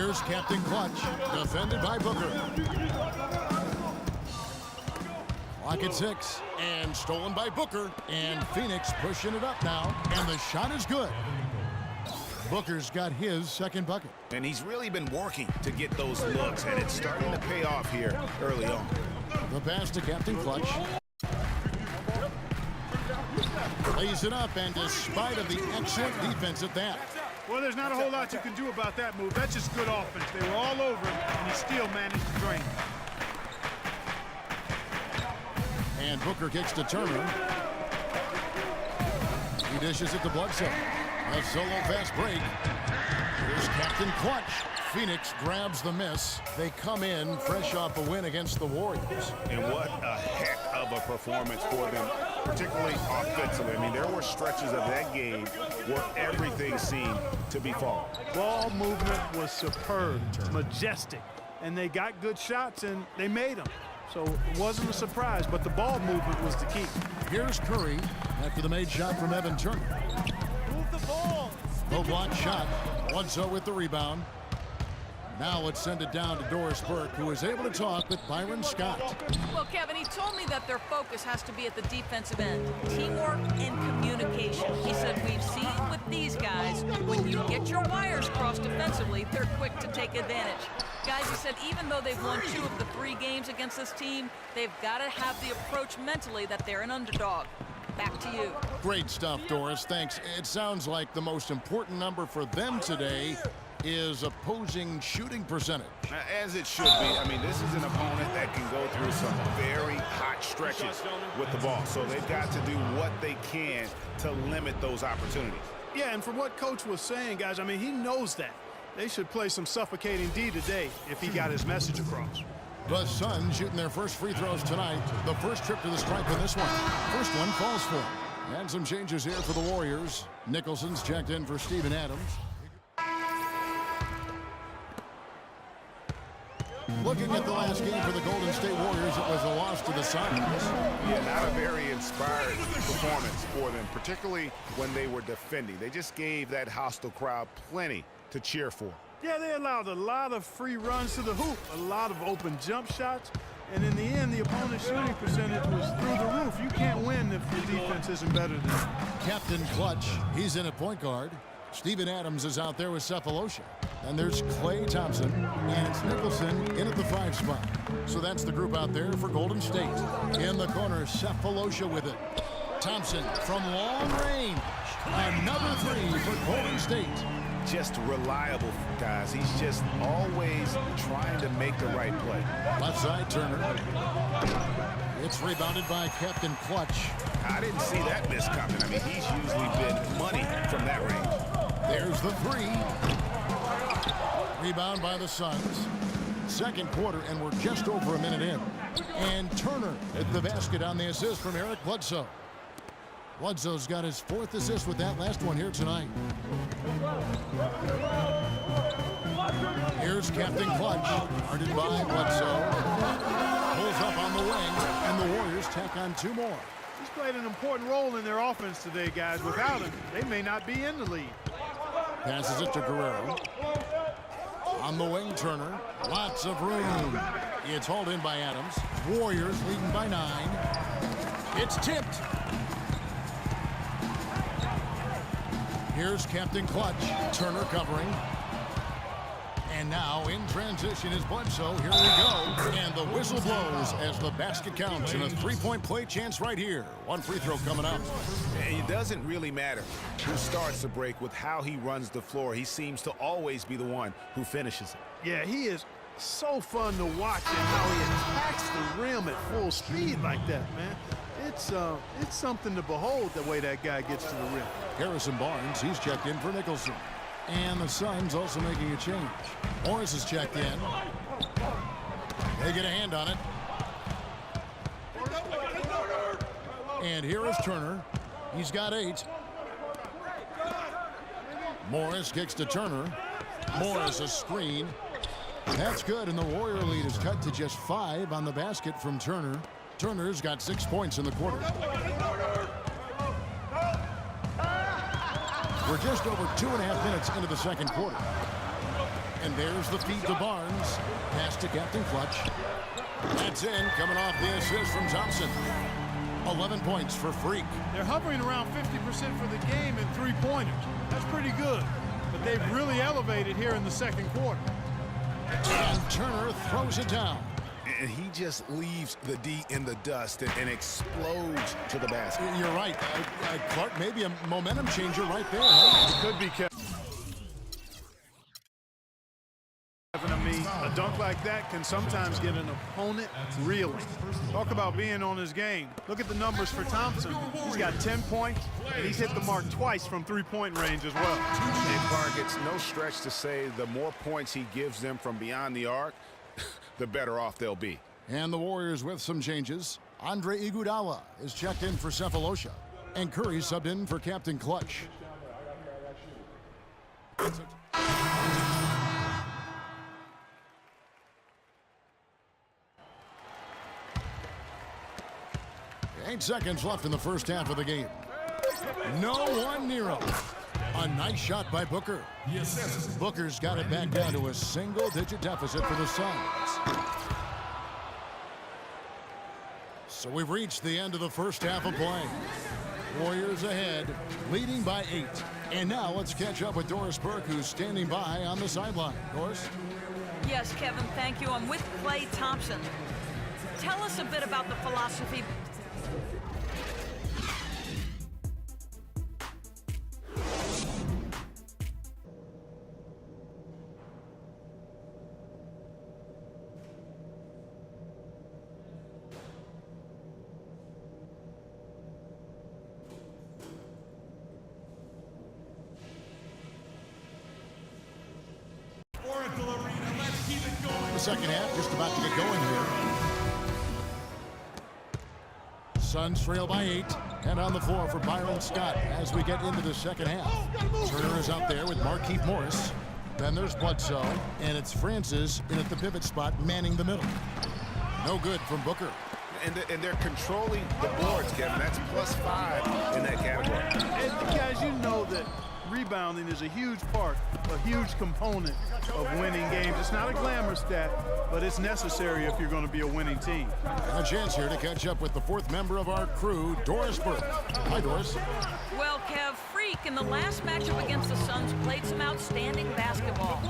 Here's Captain Clutch, defended by Booker. Clock at 6, and stolen by Booker. And Phoenix pushing it up now, and the shot is good. Booker's got his second bucket. And he's really been working to get those looks, and it's starting to pay off here early on. The pass to Captain Clutch. Lays it up, and despite of the excellent defense at that. Well, there's not a whole lot you can do about that move. That's just good offense. They were all over him, and he still managed to drain him. And Booker kicks to Turner. He dishes it to Bledsoe. A solo fast break. Here's Captain Clutch. Phoenix grabs the miss. They come in fresh off a win against the Warriors. And what a heck of a performance for them, particularly offensively. I mean, there were stretches of that game where everything seemed to be falling. Ball movement was superb, majestic, and they got good shots, and they made them. So it wasn't a surprise, but the ball movement was the key. Here's Curry after the made shot from Evan Turner. Move the ball. Low block shot. Bledsoe with the rebound. Now let's send it down to Doris Burke, who is able to talk with Byron Scott. Well, Kevin, he told me that their focus has to be at the defensive end. Teamwork and communication. He said, we've seen with these guys, when you get your wires crossed defensively, they're quick to take advantage. Guys, he said, even though they've won 2 of the 3 games against this team, they've got to have the approach mentally that they're an underdog. Back to you. Great stuff, Doris. Thanks. It sounds like the most important number for them today is opposing shooting percentage. As it should be. I mean, this is an opponent that can go through some very hot stretches with the ball. So they've got to do what they can to limit those opportunities. Yeah, and from what Coach was saying, guys, I mean, he knows that. They should play some suffocating D today if he got his message across. The Suns shooting their first free throws tonight. The first trip to the stripe in this one. First one falls for him. And some changes here for the Warriors. Nicholson's checked in for Steven Adams. Looking at the last game for the Golden State Warriors, it was a loss to the Suns. Yeah, not a very inspired performance for them, particularly when they were defending. They just gave that hostile crowd plenty to cheer for. Yeah, they allowed a lot of free runs to the hoop, a lot of open jump shots, and in the end, the opponent's shooting percentage was through the roof. You can't win if your defense isn't better than you. Captain Clutch, he's in at point guard. Steven Adams is out there with Cephalosha. And there's Clay Thompson, and it's Nicholson in at the 5 spot. So that's the group out there for Golden State. In the corner, Cephalosha with it. Thompson from long range. Another 3 for Golden State. Just reliable, guys. He's just always trying to make the right play. Left side, Turner. It's rebounded by Captain Clutch. I didn't see that miss coming. I mean, he's usually been money from that range. There's the 3. Rebound by the Suns. Second quarter, and we're just over a minute in. And Turner at the basket on the assist from Eric Bledsoe. Bledsoe's got his 4th assist with that last one here tonight. Here's Captain Clutch, guarded by Bledsoe. Pulls up on the wing, and the Warriors tack on 2 more. He's played an important role in their offense today, guys. Without him, they may not be in the lead. Passes it to Guerrero. On the wing, Turner. Lots of room. It's hauled in by Adams. Warriors leading by 9. It's tipped. Here's Captain Clutch. Turner covering. And now in transition is Bledsoe. Here we go. And the whistle blows as the basket counts. And a 3-point play chance right here. 1 free throw coming up. It doesn't really matter who starts the break with how he runs the floor. He seems to always be the one who finishes it. Yeah, he is so fun to watch and how he attacks the rim at full speed like that, man. It's something to behold the way that guy gets to the rim. Harrison Barnes, he's checked in for Nicholson. And the Suns also making a change. Morris is checked in. They get a hand on it. And here is Turner. He's got 8. Morris kicks to Turner. Morris a screen. That's good, and the Warrior lead is cut to just 5 on the basket from Turner. Turner's got 6 points in the quarter. We're just over 2.5 minutes into the second quarter. And there's the feed to Barnes. Pass to Captain Clutch. That's in, coming off the assist from Thompson. 11 points for Freak. They're hovering around 50% for the game in three-pointers. That's pretty good. But they've really elevated here in the second quarter. And Turner throws it down. And he just leaves the D in the dust and explodes to the basket. You're right. Clark, maybe a momentum changer right there. Huh? It could be Kevin. I mean, a dunk like that can sometimes get an opponent reeling. Talk about being on his game. Look at the numbers for Thompson. He's got 10 points, and he's hit the mark twice from three-point range as well. And Clark, it's no stretch to say the more points he gives them from beyond the arc, the better off they'll be. And the Warriors with some changes. Andre Iguodala is checked in for Cephalosha. And Curry subbed in for Captain Clutch. Eight seconds left in the first half of the game. No one near him. A nice shot by Booker. Yes. Booker's got it back down to a single-digit deficit for the Suns. So we've reached the end of the first half of play. Warriors ahead, leading by 8. And now let's catch up with Doris Burke, who's standing by on the sideline. Doris? Yes, Kevin, thank you. I'm with Klay Thompson. Tell us a bit about the philosophy. The second half just about to get going here. Suns trail by 8. And on the floor for Byron Scott as we get into the second half. Turner is out there with Markieff Morris. Then there's Bledsoe. And it's Francis in at the pivot spot, manning the middle. No good from Booker. And they're controlling the boards, Kevin. That's +5 in that category. And guys, you know that rebounding is a huge part, a huge component of winning games. It's not a glamour stat, but it's necessary if you're going to be a winning team. A chance here to catch up with the fourth member of our crew, Doris Burke. Hi, Doris. Well, Kev, Freak in the last matchup against the Suns played some outstanding basketball.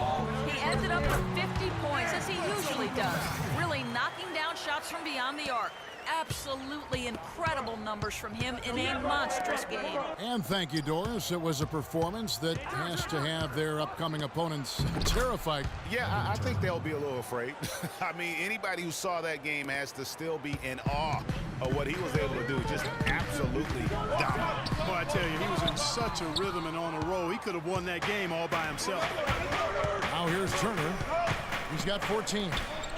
He ended up with 50 points, as he usually does, really knocking down shots from beyond the arc. Absolutely incredible numbers from him in a monstrous game. And thank you, Doris. It was a performance that has to have their upcoming opponents terrified. Yeah, I think they'll be a little afraid. I mean, anybody who saw that game has to still be in awe of what he was able to do. Just absolutely dominant. Boy, I tell you, he was in such a rhythm and on a roll. He could have won that game all by himself. Now here's Turner. He's got 14.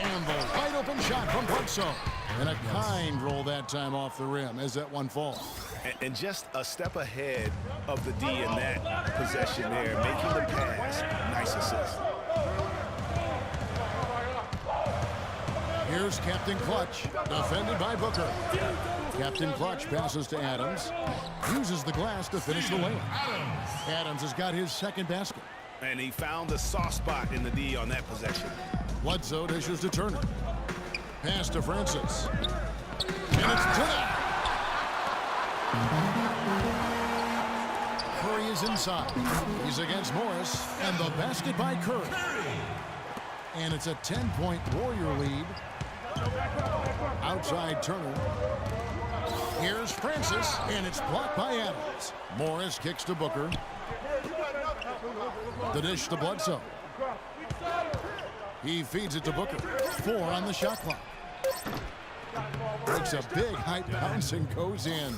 And the wide open shot from Bledsoe. And a kind roll that time off the rim as that one falls. And just a step ahead of the D in that possession there, making the pass. Nice assist. Here's Captain Clutch, defended by Booker. Captain Clutch passes to Adams. Uses the glass to finish the layup. Adams has got his second basket. And he found the soft spot in the D on that possession. Bledsoe dishes to Turner. Pass to Francis. And it's Turner. Curry is inside. He's against Morris. And the basket by Curry. And it's a 10-point Warrior lead. Outside Turner. Here's Francis. And it's blocked by Adams. Morris kicks to Booker. The dish to Bledsoe. He feeds it to Booker. 4 on the shot clock. Takes a big height bounce and goes in.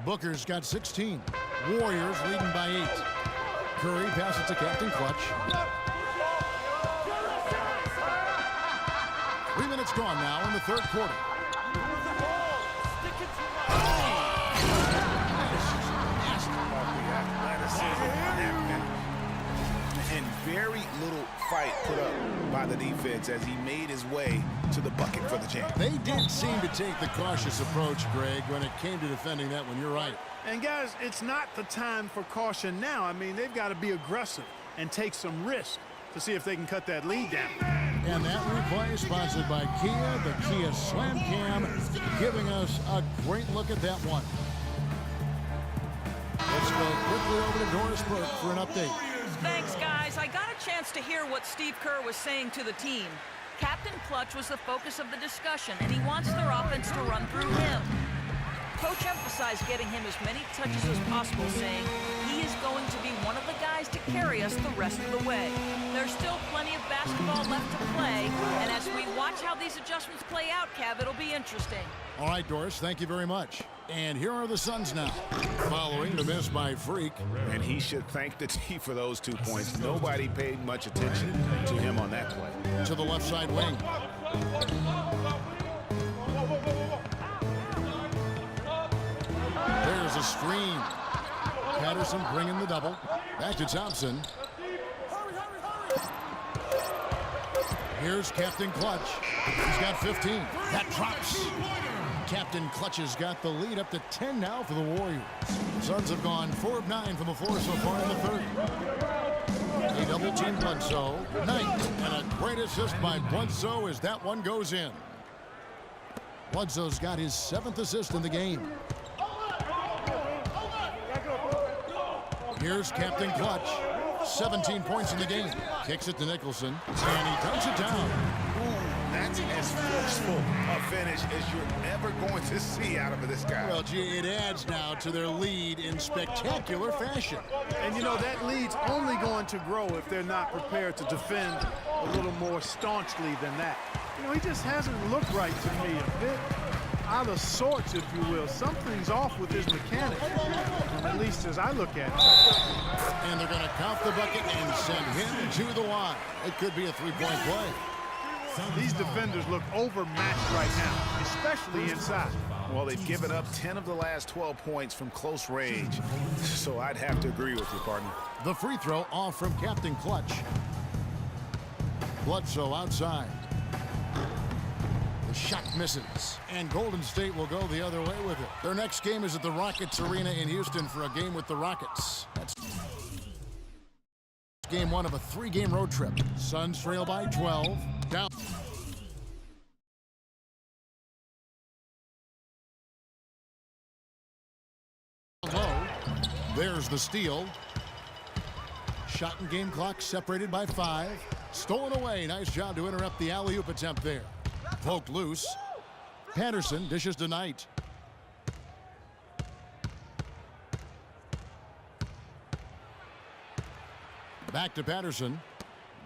Booker's got 16. Warriors leading by 8. Curry passes to Captain Clutch. 3 minutes gone now in the third quarter. And very little fight put up by the defense as he made his way to the bucket for the jam. They did seem to take the cautious approach, Greg, when it came to defending that one. You're right. And guys, it's not the time for caution now. I mean, they've got to be aggressive and take some risk. to see if they can cut that lead down. And that replay sponsored by Kia, the Kia Slam Cam, giving us a great look at that one. Let's go quickly over to Doris Burke for an update. Thanks, guys. I got a chance to hear what Steve Kerr was saying to the team. Captain Clutch was the focus of the discussion, and he wants their offense to run through him. Coach emphasized getting him as many touches as possible, saying he is going to be one of the guys to carry us the rest of the way. There's still plenty of basketball left to play, and as we watch how these adjustments play out, Cav, it'll be interesting. All right, Doris, thank you very much. And here are the Suns now, following the miss by Freak. And he should thank the team for those 2 points. Nobody paid much attention to him on that play. To the left side wing. There's a screen. Patterson bringing the double. Back to Thompson. Here's Captain Clutch. He's got 15. That drops. Captain Clutch has got the lead up to 10 now for the Warriors. Suns have gone 4 of 9 from the floor so far in the third. A double team Bledsoe. Knight. And a great assist by Bledsoe as that one goes in. Bledsoe's got his 7th assist in the game. Here's Captain Clutch. 17 points in the game. Kicks it to Nicholson. And he dunks it down. That's as forceful a finish as you're ever going to see out of this guy. Well, gee, it adds now to their lead in spectacular fashion. And, you know, that lead's only going to grow if they're not prepared to defend a little more staunchly than that. You know, he just hasn't looked right to me. A bit out of sorts, if you will. Something's off with his mechanics, at least as I look at it. And they're going to count the bucket and send him to the line. It could be a three-point play. These defenders look overmatched right now, especially inside. Well, they've given up 10 of the last 12 points from close range, so I'd have to agree with you, partner. The free throw off from Captain Clutch. Bledsoe outside. The shot misses, and Golden State will go the other way with it. Their next game is at the Rockets Arena in Houston for a game with the Rockets. That's game 1 of a 3-game road trip. Suns trail by 12. Down. Low. There's the steal. Shot and game clock separated by 5. Stolen away. Nice job to interrupt the alley-oop attempt there. Poked loose. Patterson dishes to Knight. Back to Patterson.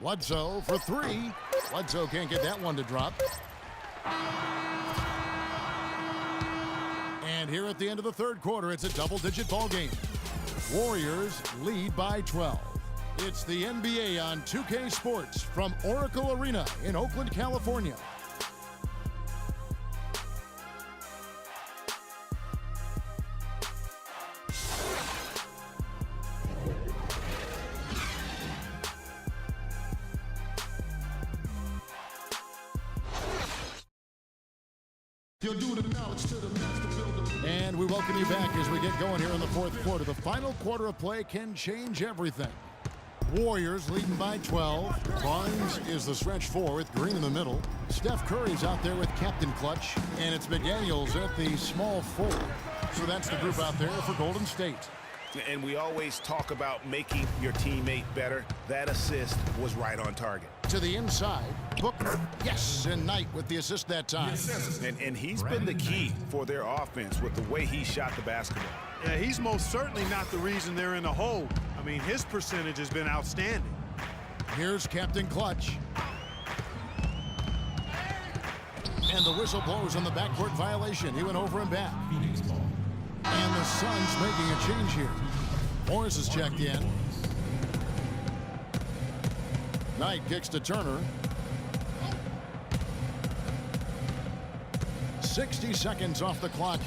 Bledsoe for 3. Bledsoe can't get that one to drop. And here at the end of the third quarter, it's a double-digit ball game. Warriors lead by 12. It's the NBA on 2K Sports from Oracle Arena in Oakland, California. And we welcome you back as we get going here in the fourth quarter. The final quarter of play can change everything. Warriors leading by 12. Barnes is the stretch 4 with Green in the middle. Steph Curry's out there with Captain Clutch. And it's McDaniels at the small 4. So that's the group out there for Golden State. And we always talk about making your teammate better. That assist was right on target. To the inside, Booker, yes, and Knight with the assist that time. And he's been the key for their offense with the way he shot the basketball. Yeah, he's most certainly not the reason they're in the hole. I mean, his percentage has been outstanding. Here's Captain Clutch. And the whistle blows on the backcourt violation. He went over and back. And the Suns making a change here. Morris is checked in. Knight kicks to Turner. 60 seconds off the clock.